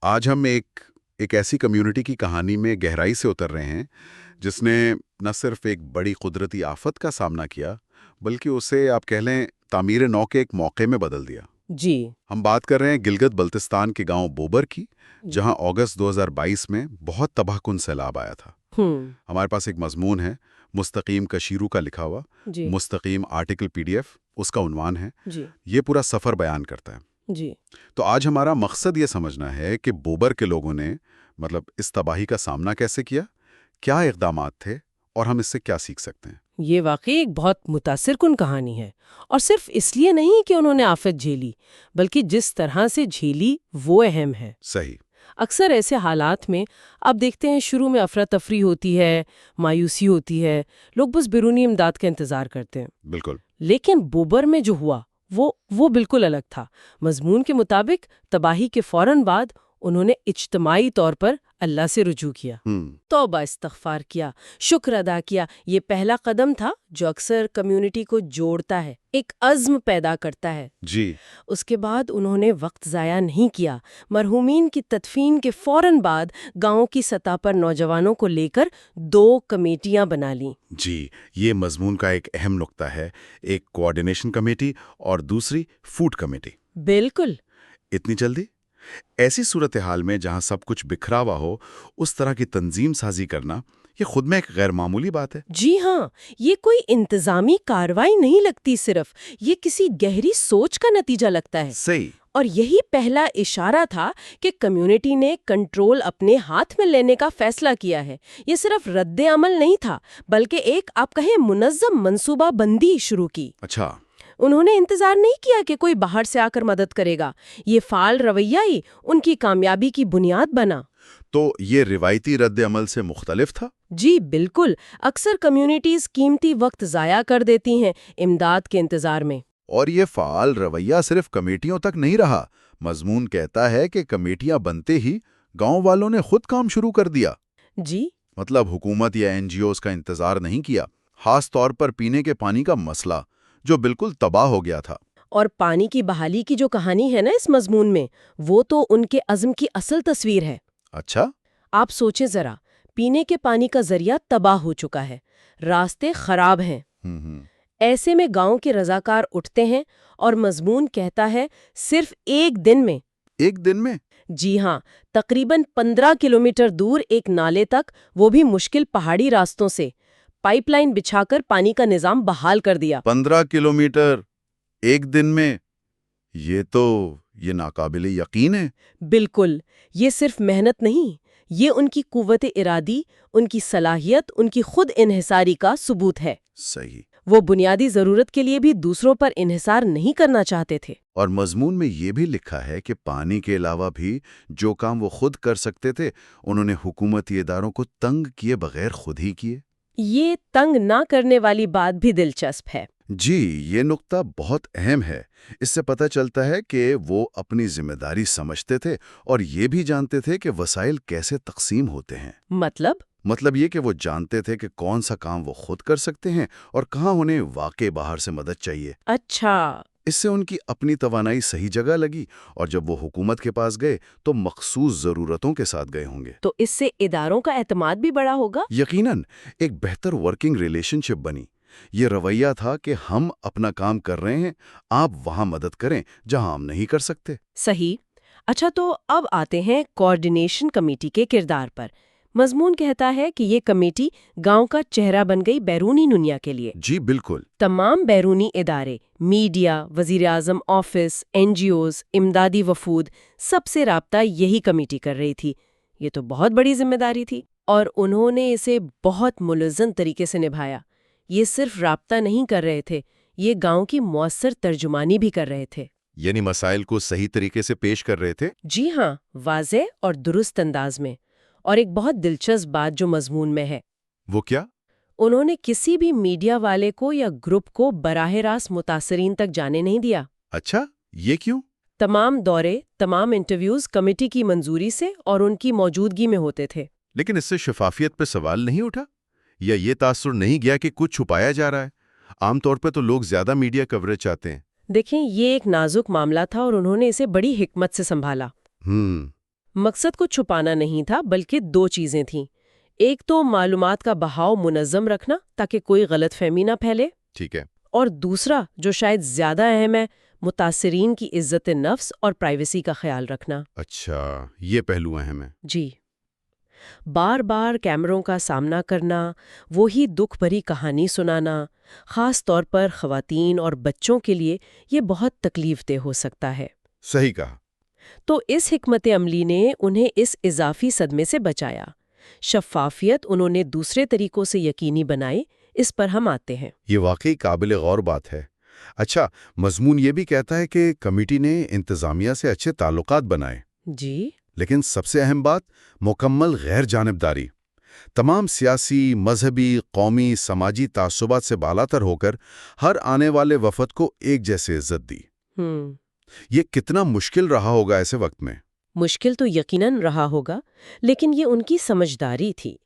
آج ہم ایک ایسی کمیونٹی کی کہانی میں گہرائی سے اتر رہے ہیں جس نے نہ صرف ایک بڑی قدرتی آفت کا سامنا کیا بلکہ اسے آپ کہہ لیں تعمیر نو کے ایک موقع میں بدل دیا۔ جی۔ ہم بات کر رہے ہیں گلگت بلتستان کے گاؤں بوبر کی، جہاں اگست 2022 میں بہت تباہ کن سیلاب آیا تھا۔ ہمارے پاس ایک مضمون ہے مستقیم کشیرو کا لکھا ہوا، جی مستقیم آرٹیکل PDF، اس کا عنوان ہے۔ جی یہ پورا سفر بیان کرتا ہے۔ جی تو آج ہمارا مقصد یہ سمجھنا ہے کہ بوبر کے لوگوں نے اس تباہی کا سامنا کیسے کیا، کیا اقدامات تھے اور ہم اس سے کیا سیکھ سکتے ہیں۔ یہ واقعی ایک بہت متاثر کن کہانی ہے، اور صرف اس لیے نہیں کہ انہوں نے آفت جھیلی، بلکہ جس طرح سے جھیلی وہ اہم ہے۔ صحیح۔ اکثر ایسے حالات میں آپ دیکھتے ہیں شروع میں افراتفری ہوتی ہے، مایوسی ہوتی ہے، لوگ بس بیرونی امداد کا انتظار کرتے ہیں۔ بالکل۔ لیکن بوبر میں جو ہوا وہ بالکل الگ تھا۔ مضمون کے مطابق تباہی کے فوراً بعد انہوں نے اجتماعی طور پر اللہ سے رجوع کیا، توبہ استغفار کیا، شکر ادا کیا۔ یہ پہلا قدم تھا جو اکثر کمیونٹی کو جوڑتا ہے، ایک عزم پیدا کرتا ہے۔ جی۔ اس کے بعد انہوں نے وقت ضائع نہیں کیا۔ مرحومین کی تدفین کے فوراً بعد گاؤں کی سطح پر نوجوانوں کو لے کر 2 کمیٹیاں بنا لیں۔ جی، یہ مضمون کا ایک اہم نقطہ ہے، ایک کوآرڈینیشن کمیٹی اور دوسری فوڈ کمیٹی۔ بالکل۔ اتنی جلدی؟ ایسی صورتحال میں جہاں سب کچھ بکھرا ہوا ہو، اس طرح کی تنظیم سازی کرنا یہ خود میں ایک غیر معمولی بات ہے۔ جی ہاں، یہ کوئی انتظامی کارروائی نہیں لگتی، صرف یہ کسی گہری سوچ کا نتیجہ لگتا ہے۔ صحیح۔ اور یہی پہلا اشارہ تھا کہ کمیونٹی نے کنٹرول اپنے ہاتھ میں لینے کا فیصلہ کیا ہے۔ یہ صرف رد عمل نہیں تھا، بلکہ ایک آپ کہیں منظم منصوبہ بندی شروع کی۔ اچھا۔ انہوں نے انتظار نہیں کیا کہ کوئی باہر سے آ کر مدد کرے گا۔ یہ فعال رویہ ہی ان کی کامیابی کی بنیاد بنا۔ تو یہ روایتی رد عمل سے مختلف تھا؟ جی بالکل۔ اکثر کمیونٹیز قیمتی وقت ضائع کر دیتی ہیں امداد کے انتظار میں۔ اور یہ فعال رویہ صرف کمیٹیوں تک نہیں رہا، مضمون کہتا ہے کہ کمیٹیاں بنتے ہی گاؤں والوں نے خود کام شروع کر دیا۔ جی۔ مطلب حکومت یا NGOs کا انتظار نہیں کیا، خاص طور پر پینے کے پانی کا مسئلہ جو بالکل تباہ ہو گیا تھا۔ اور پانی کی بحالی کی جو کہانی ہے نا اس مضمون میں، وہ تو ان کے عزم کی اصل تصویر ہے۔ اچھا۔ آپ سوچیں ذرا، پینے کے پانی کا ذریعہ تباہ ہو چکا ہے، راستے خراب ہیں۔ ایسے میں گاؤں کے رضاکار اٹھتے ہیں اور مضمون کہتا ہے صرف ایک دن میں جی ہاں، تقریباً 15 کلومیٹر دور ایک نالے تک، وہ بھی مشکل پہاڑی راستوں سے، پائپ لائن بچھا کر پانی کا نظام بحال کر دیا۔ 15 کلومیٹر ایک دن میں؟ یہ ناقابل یقین ہے۔ بالکل۔ یہ صرف محنت نہیں، یہ ان کی قوت ارادی، ان کی صلاحیت، ان کی خود انحصاری کا ثبوت ہے۔ صحیح۔ وہ بنیادی ضرورت کے لیے بھی دوسروں پر انحصار نہیں کرنا چاہتے تھے۔ اور مضمون میں یہ بھی لکھا ہے کہ پانی کے علاوہ بھی جو کام وہ خود کر سکتے تھے انہوں نے حکومتی اداروں کو تنگ کیے بغیر خود ہی کیے۔ یہ تنگ نہ کرنے والی بات بھی دلچسپ ہے۔ جی، یہ نقطہ بہت اہم ہے۔ اس سے پتہ چلتا ہے کہ وہ اپنی ذمہ داری سمجھتے تھے اور یہ بھی جانتے تھے کہ وسائل کیسے تقسیم ہوتے ہیں۔ مطلب یہ کہ وہ جانتے تھے کہ کون سا کام وہ خود کر سکتے ہیں اور کہاں انہیں واقع باہر سے مدد چاہیے۔ اچھا۔ اس سے ان کی اپنی توانائی صحیح جگہ لگی، اور جب وہ حکومت کے پاس گئے تو مخصوص ضرورتوں کے ساتھ گئے ہوں گے۔ تو اس سے اداروں کا اعتماد بھی بڑا ہوگا؟ یقیناً، ایک بہتر ورکنگ ریلیشن شپ بنی۔ یہ رویہ تھا کہ ہم اپنا کام کر رہے ہیں، آپ وہاں مدد کریں جہاں ہم نہیں کر سکتے۔ صحیح۔ اچھا، تو اب آتے ہیں کوآرڈینیشن کمیٹی کے کردار پر۔ مضمون کہتا ہے کہ یہ کمیٹی گاؤں کا چہرہ بن گئی بیرونی دنیا کے لیے۔ جی بالکل۔ تمام بیرونی ادارے، میڈیا، وزیراعظم آفس، NGOs، امدادی وفود، سب سے رابطہ یہی کمیٹی کر رہی تھی۔ یہ تو بہت بڑی ذمہ داری تھی، اور انہوں نے اسے بہت ملزم طریقے سے نبھایا۔ یہ صرف رابطہ نہیں کر رہے تھے، یہ گاؤں کی مؤثر ترجمانی بھی کر رہے تھے۔ یعنی مسائل کو صحیح طریقے سے پیش کر رہے تھے؟ جی ہاں، واضح اور درست انداز میں۔ اور ایک بہت دلچسپ بات جو مضمون میں ہے، وہ کیا؟ انہوں نے کسی بھی میڈیا والے کو یا گروپ کو براہ راست متاثرین تک جانے نہیں دیا۔ اچھا، یہ کیوں؟ تمام دورے، تمام انٹرویوز کمیٹی کی منظوری سے اور ان کی موجودگی میں ہوتے تھے۔ لیکن اس سے شفافیت پہ سوال نہیں اٹھا؟ یا یہ تاثر نہیں گیا کہ کچھ چھپایا جا رہا ہے؟ عام طور پہ تو لوگ زیادہ میڈیا کوریج چاہتے ہیں۔ دیکھیں، یہ ایک نازک معاملہ تھا اور انہوں نے اسے بڑی حکمت سے سنبھالا۔ مقصد کو چھپانا نہیں تھا بلکہ دو چیزیں تھیں۔ ایک تو معلومات کا بہاؤ منظم رکھنا تاکہ کوئی غلط فہمی نہ پھیلے، ٹھیک ہے، اور دوسرا جو شاید زیادہ اہم ہے، متاثرین کی عزت نفس اور پرائیویسی کا خیال رکھنا۔ اچھا، یہ پہلو اہم ہے۔ جی، بار بار کیمروں کا سامنا کرنا، وہی دکھ بھری کہانی سنانا، خاص طور پر خواتین اور بچوں کے لیے یہ بہت تکلیف دہ ہو سکتا ہے۔ صحیح کہا۔ تو اس حکمت عملی نے انہیں اس اضافی صدمے سے بچایا۔ شفافیت انہوں نے دوسرے طریقوں سے یقینی بنائی، اس پر ہم آتے ہیں۔ یہ واقعی قابل غور بات ہے۔ اچھا، مضمون یہ بھی کہتا ہے کہ کمیٹی نے انتظامیہ سے اچھے تعلقات بنائے، جی، لیکن سب سے اہم بات مکمل غیر جانبداری۔ تمام سیاسی، مذہبی، قومی، سماجی تعصبات سے بالاتر ہو کر ہر آنے والے وفد کو ایک جیسے عزت دی۔ یہ کتنا مشکل رہا ہوگا ایسے وقت میں؟ مشکل تو یقیناً رہا ہوگا، لیکن یہ ان کی سمجھداری تھی۔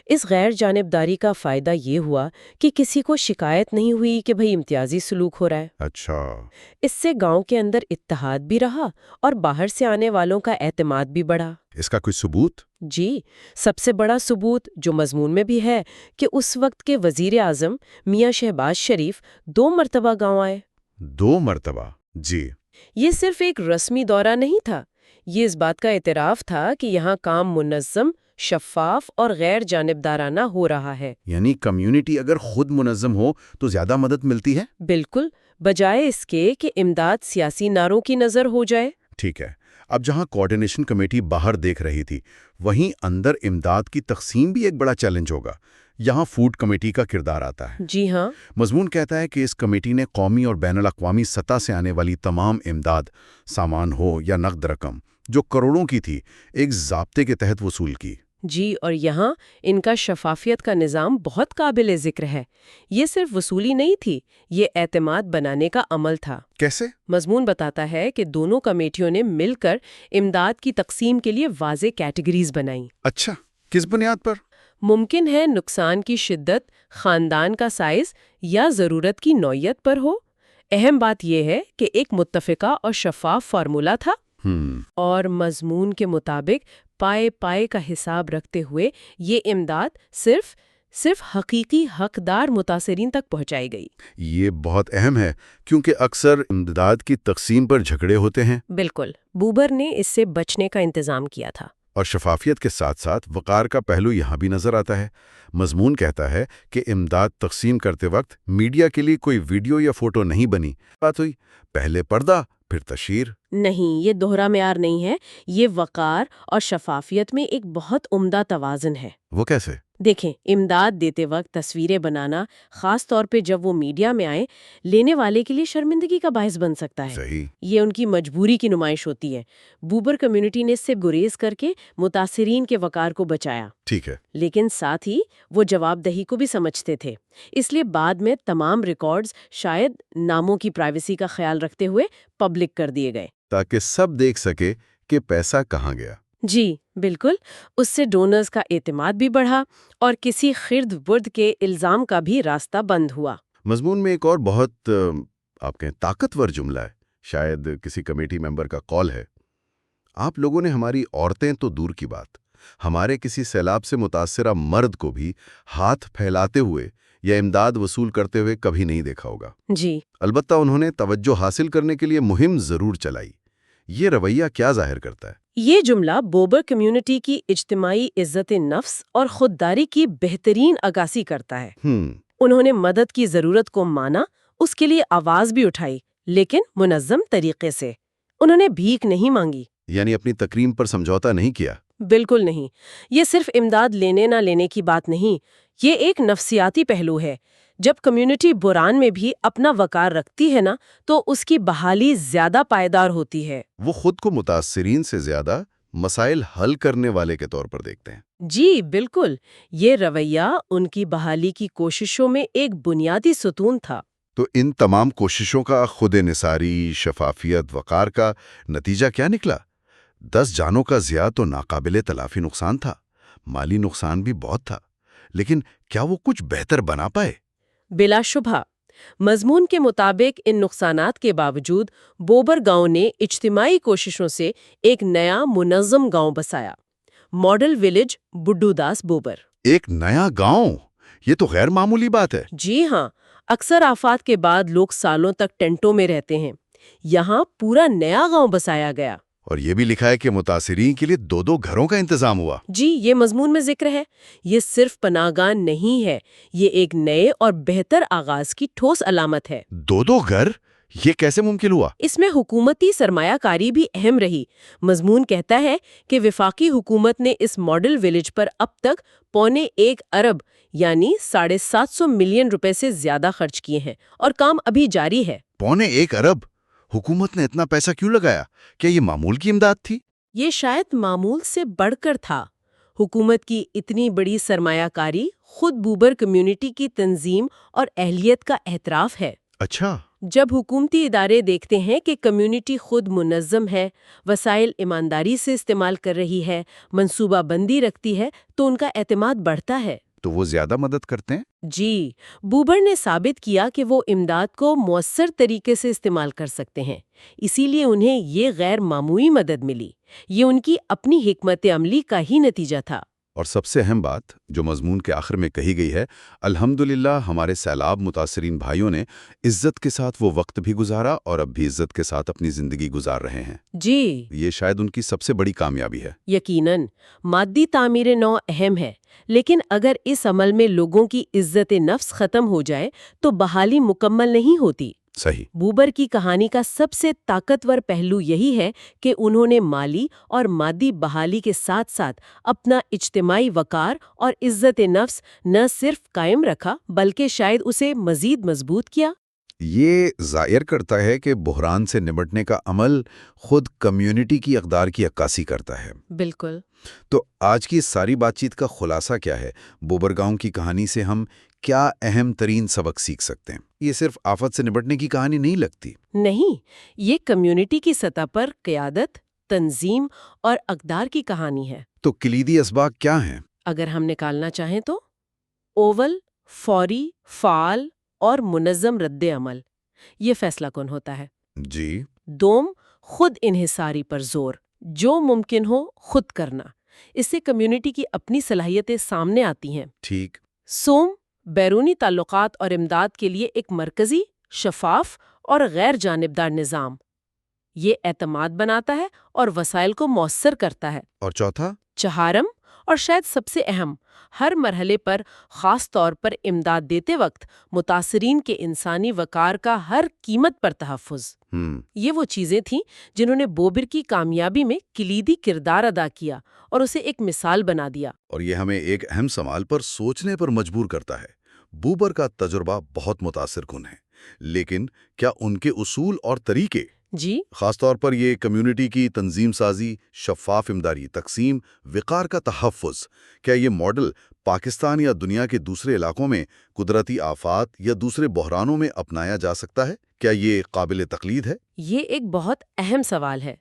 اس غیر جانبداری کا فائدہ یہ ہوا کہ کسی کو شکایت نہیں ہوئی کہ بھئی امتیازی سلوک ہو رہا ہے۔ اچھا، اس سے گاؤں کے اندر اتحاد بھی رہا اور باہر سے آنے والوں کا اعتماد بھی بڑھا۔ اس کا کوئی ثبوت؟ جی، سب سے بڑا ثبوت جو مضمون میں بھی ہے کہ اس وقت کے وزیر اعظم میاں شہباز شریف 2 مرتبہ گاؤں آئے۔ 2 مرتبہ؟ جی۔ یہ صرف ایک رسمی دورہ نہیں تھا، یہ اس بات کا اعتراف تھا کہ یہاں کام منظم، شفاف اور غیر جانبدارانہ ہو رہا ہے۔ یعنی کمیونٹی اگر خود منظم ہو تو زیادہ مدد ملتی ہے؟ بالکل، بجائے اس کے کہ امداد سیاسی نعروں کی نظر ہو جائے۔ ٹھیک ہے، اب جہاں کوارڈینیشن کمیٹی باہر دیکھ رہی تھی، وہیں اندر امداد کی تقسیم بھی ایک بڑا چیلنج ہوگا۔ یہاں فوڈ کمیٹی کا کردار آتا ہے۔ جی ہاں، مضمون کہتا ہے کہ اس کمیٹی نے قومی اور بین الاقوامی سطح سے آنے والی تمام امداد، سامان ہو یا نقد رقم، جو کروڑوں کی تھی، ایک ضابطے کے تحت وصول کی۔ جی، اور یہاں ان کا شفافیت کا نظام بہت قابل ذکر ہے۔ یہ صرف وصولی نہیں تھی، یہ اعتماد بنانے کا عمل تھا۔ کیسے؟ مضمون بتاتا ہے کہ دونوں کمیٹیوں نے مل کر امداد کی تقسیم کے لیے واضح کیٹیگریز بنائیں۔ اچھا، کس بنیاد پر؟ ممکن ہے نقصان کی شدت، خاندان کا سائز یا ضرورت کی نوعیت پر ہو۔ اہم بات یہ ہے کہ ایک متفقہ اور شفاف فارمولا تھا، اور مضمون کے مطابق پائے پائے کا حساب رکھتے ہوئے یہ امداد صرف حقیقی حقدار متاثرین تک پہنچائی گئی۔ یہ بہت اہم ہے کیونکہ اکثر امداد کی تقسیم پر جھگڑے ہوتے ہیں۔ بالکل، بوبر نے اس سے بچنے کا انتظام کیا تھا۔ اور شفافیت کے ساتھ ساتھ وقار کا پہلو یہاں بھی نظر آتا ہے۔ مضمون کہتا ہے کہ امداد تقسیم کرتے وقت میڈیا کے لیے کوئی ویڈیو یا فوٹو نہیں بنی۔ بات ہوئی پہلے پردہ پھر تشہیر۔ نہیں، یہ دوہرا معیار نہیں ہے، یہ وقار اور شفافیت میں ایک بہت عمدہ توازن ہے۔ وہ کیسے؟ دیکھیں، امداد دیتے وقت تصویریں بنانا، خاص طور پہ جب وہ میڈیا میں آئے، لینے والے کے لیے شرمندگی کا باعث بن سکتا ہے۔ صحیح۔ یہ ان کی مجبوری کی نمائش ہوتی ہے۔ بوبر کمیونٹی نے اس سے گریز کر کے متاثرین کے وقار کو بچایا، ٹھیک ہے۔ لیکن ساتھ ہی وہ جواب دہی کو بھی سمجھتے تھے۔ اس لیے بعد میں تمام ریکارڈز شاید ناموں کی پرائیویسی کا خیال رکھتے ہوئے پبلک کر دیے گئے، تاکہ سب دیکھ سکے کہ پیسہ کہاں گیا۔ جی بالکل، اس سے ڈونرز کا اعتماد بھی بڑھا اور کسی خرد برد کے الزام کا بھی راستہ بند ہوا۔ مضمون میں ایک اور بہت آپ کہیں طاقتور جملہ ہے، شاید کسی کمیٹی ممبر کا قول ہے۔ آپ لوگوں نے ہماری عورتیں تو دور کی بات، ہمارے کسی سیلاب سے متاثرہ مرد کو بھی ہاتھ پھیلاتے ہوئے یا امداد وصول کرتے ہوئے کبھی نہیں دیکھا ہوگا۔ جی، البتہ انہوں نے توجہ حاصل کرنے کے لیے مہم ضرور چلائی۔ یہ رویہ کیا ظاہر کرتا ہے؟ یہ جملہ بوبر کمیونٹی کی اجتماعی عزت نفس اور خودداری کی بہترین عکاسی کرتا ہے۔ انہوں نے مدد کی ضرورت کو مانا، اس کے لیے آواز بھی اٹھائی، لیکن منظم طریقے سے۔ انہوں نے بھیک نہیں مانگی، یعنی اپنی تکریم پر سمجھوتا نہیں کیا۔ بالکل نہیں۔ یہ صرف امداد لینے نہ لینے کی بات نہیں، یہ ایک نفسیاتی پہلو ہے۔ جب کمیونٹی بحران میں بھی اپنا وقار رکھتی ہے نا، تو اس کی بحالی زیادہ پائیدار ہوتی ہے۔ وہ خود کو متاثرین سے زیادہ مسائل حل کرنے والے کے طور پر دیکھتے ہیں۔ جی بالکل، یہ رویہ ان کی بحالی کی کوششوں میں ایک بنیادی ستون تھا۔ تو ان تمام کوششوں کا خود انحصاری، شفافیت، وقار کا نتیجہ کیا نکلا؟ 10 جانوں کا ضیاع تو ناقابل تلافی نقصان تھا، مالی نقصان بھی بہت تھا، لیکن کیا وہ کچھ بہتر بنا پائے؟ بلا شبہ مضمون کے مطابق ان نقصانات کے باوجود بوبر گاؤں نے اجتماعی کوششوں سے ایک نیا منظم گاؤں بسایا، ماڈل ولیج بڈھو داس بوبر۔ ایک نیا گاؤں؟ یہ تو غیر معمولی بات ہے۔ جی ہاں، اکثر آفات کے بعد لوگ سالوں تک ٹینٹوں میں رہتے ہیں، یہاں پورا نیا گاؤں بسایا گیا۔ اور یہ بھی لکھا ہے کہ متاثرین کے لیے 2 گھروں کا انتظام ہوا۔ جی، یہ مضمون میں ذکر ہے۔ یہ صرف پناہ گاہ نہیں ہے، یہ ایک نئے اور بہتر آغاز کی ٹھوس علامت ہے۔ 2 گھر؟ یہ کیسے ممکن ہوا؟ اس میں حکومتی سرمایہ کاری بھی اہم رہی۔ مضمون کہتا ہے کہ وفاقی حکومت نے اس ماڈل ولیج پر اب تک $1.25 ارب یعنی 750 ملین روپے سے زیادہ خرچ کیے ہیں، اور کام ابھی جاری ہے۔ $1.25 ارب؟ حکومت نے اتنا پیسہ کیوں لگایا؟ کیا یہ معمول کی امداد تھی؟ یہ شاید معمول سے بڑھ کر تھا۔ حکومت کی اتنی بڑی سرمایہ کاری خود بوبر کمیونٹی کی تنظیم اور اہلیت کا اعتراف ہے۔ اچھا۔ جب حکومتی ادارے دیکھتے ہیں کہ کمیونٹی خود منظم ہے، وسائل ایمانداری سے استعمال کر رہی ہے، منصوبہ بندی رکھتی ہے، تو ان کا اعتماد بڑھتا ہے۔ تو وہ زیادہ مدد کرتے ہیں؟ جی، بوبر نے ثابت کیا کہ وہ امداد کو مؤثر طریقے سے استعمال کر سکتے ہیں، اسی لیے انہیں یہ غیر معمولی مدد ملی۔ یہ ان کی اپنی حکمت عملی کا ہی نتیجہ تھا۔ اور سب سے اہم بات جو مضمون کے آخر میں کہی گئی ہے، الحمدللہ ہمارے سیلاب متاثرین بھائیوں نے عزت کے ساتھ وہ وقت بھی گزارا اور اب بھی عزت کے ساتھ اپنی زندگی گزار رہے ہیں۔ جی، یہ شاید ان کی سب سے بڑی کامیابی ہے۔ یقیناً مادی تعمیر نو اہم ہے، لیکن اگر اس عمل میں لوگوں کی عزت نفس ختم ہو جائے تو بحالی مکمل نہیں ہوتی۔ صحیح۔ بوبر کی کہانی کا سب سے طاقتور پہلو یہی ہے کہ انہوں نے مالی اور مادی بحالی کے ساتھ ساتھ اپنا اجتماعی وقار اور عزت نفس نہ صرف قائم رکھا بلکہ شاید اسے مزید مضبوط کیا۔ یہ ظاہر کرتا ہے کہ بحران سے نمٹنے کا عمل خود کمیونٹی کی اقدار کی عکاسی کرتا ہے۔ بالکل۔ تو آج کی ساری بات چیت کا خلاصہ کیا ہے؟ بوبر گاؤں کی کہانی سے ہم کیا اہم ترین سبق سیکھ سکتے ہیں؟ یہ صرف آفت سے نمٹنے کی کہانی نہیں لگتی۔ نہیں، یہ کمیونٹی کی سطح پر قیادت، تنظیم اور اقدار کی کہانی ہے۔ تو کلیدی اسباق کیا ہیں؟ اگر ہم نکالنا چاہیں تو اوول، فوری، فعال اور منظم رد عمل، یہ فیصلہ کن ہوتا ہے۔ جی۔ دوم، خود انحصاری پر زور، جو ممکن ہو خود کرنا، اس سے کمیونٹی کی اپنی صلاحیتیں سامنے آتی ہیں۔ ٹھیک۔ سوم، بیرونی تعلقات اور امداد کے لیے ایک مرکزی، شفاف اور غیر جانبدار نظام، یہ اعتماد بناتا ہے اور وسائل کو مؤثر کرتا ہے۔ اور چوتھا؟ چہارم، اور شاید سب سے اہم، ہر مرحلے پر خاص طور پر امداد دیتے وقت متاثرین کے انسانی وقار کا ہر قیمت پر تحفظ۔ یہ وہ چیزیں تھیں جنہوں نے بوبر کی کامیابی میں کلیدی کردار ادا کیا اور اسے ایک مثال بنا دیا۔ اور یہ ہمیں ایک اہم سوال پر سوچنے پر مجبور کرتا ہے۔ بوبر کا تجربہ بہت متاثر کن ہے، لیکن کیا ان کے اصول اور طریقے، جی، خاص طور پر یہ کمیونٹی کی تنظیم سازی، شفاف امدادی تقسیم، وقار کا تحفظ، کیا یہ ماڈل پاکستان یا دنیا کے دوسرے علاقوں میں قدرتی آفات یا دوسرے بحرانوں میں اپنایا جا سکتا ہے؟ کیا یہ قابل تقلید ہے؟ یہ ایک بہت اہم سوال ہے۔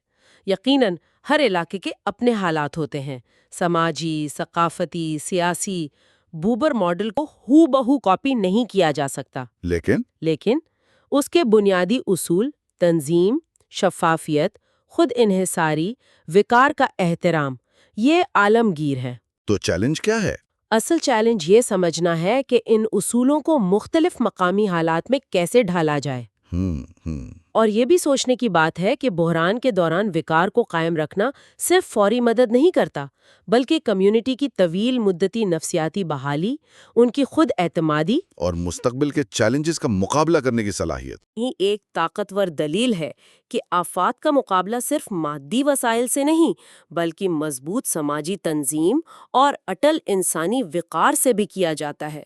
یقیناً ہر علاقے کے اپنے حالات ہوتے ہیں، سماجی، ثقافتی، سیاسی۔ بوبر ماڈل کو ہو بہو کاپی نہیں کیا جا سکتا، لیکن اس کے بنیادی اصول، تنظیم، شفافیت، خود انحصاری، وقار کا احترام، یہ عالمگیر ہے۔ تو چیلنج کیا ہے؟ اصل چیلنج یہ سمجھنا ہے کہ ان اصولوں کو مختلف مقامی حالات میں کیسے ڈھالا جائے۔ اور یہ بھی سوچنے کی بات ہے کہ بحران کے دوران وقار کو قائم رکھنا صرف فوری مدد نہیں کرتا، بلکہ کمیونٹی کی طویل مدتی نفسیاتی بحالی، ان کی خود اعتمادی اور مستقبل کے چیلنجز کا مقابلہ کرنے کی صلاحیت ہی ایک طاقتور دلیل ہے کہ آفات کا مقابلہ صرف مادی وسائل سے نہیں، بلکہ مضبوط سماجی تنظیم اور اٹل انسانی وقار سے بھی کیا جاتا ہے۔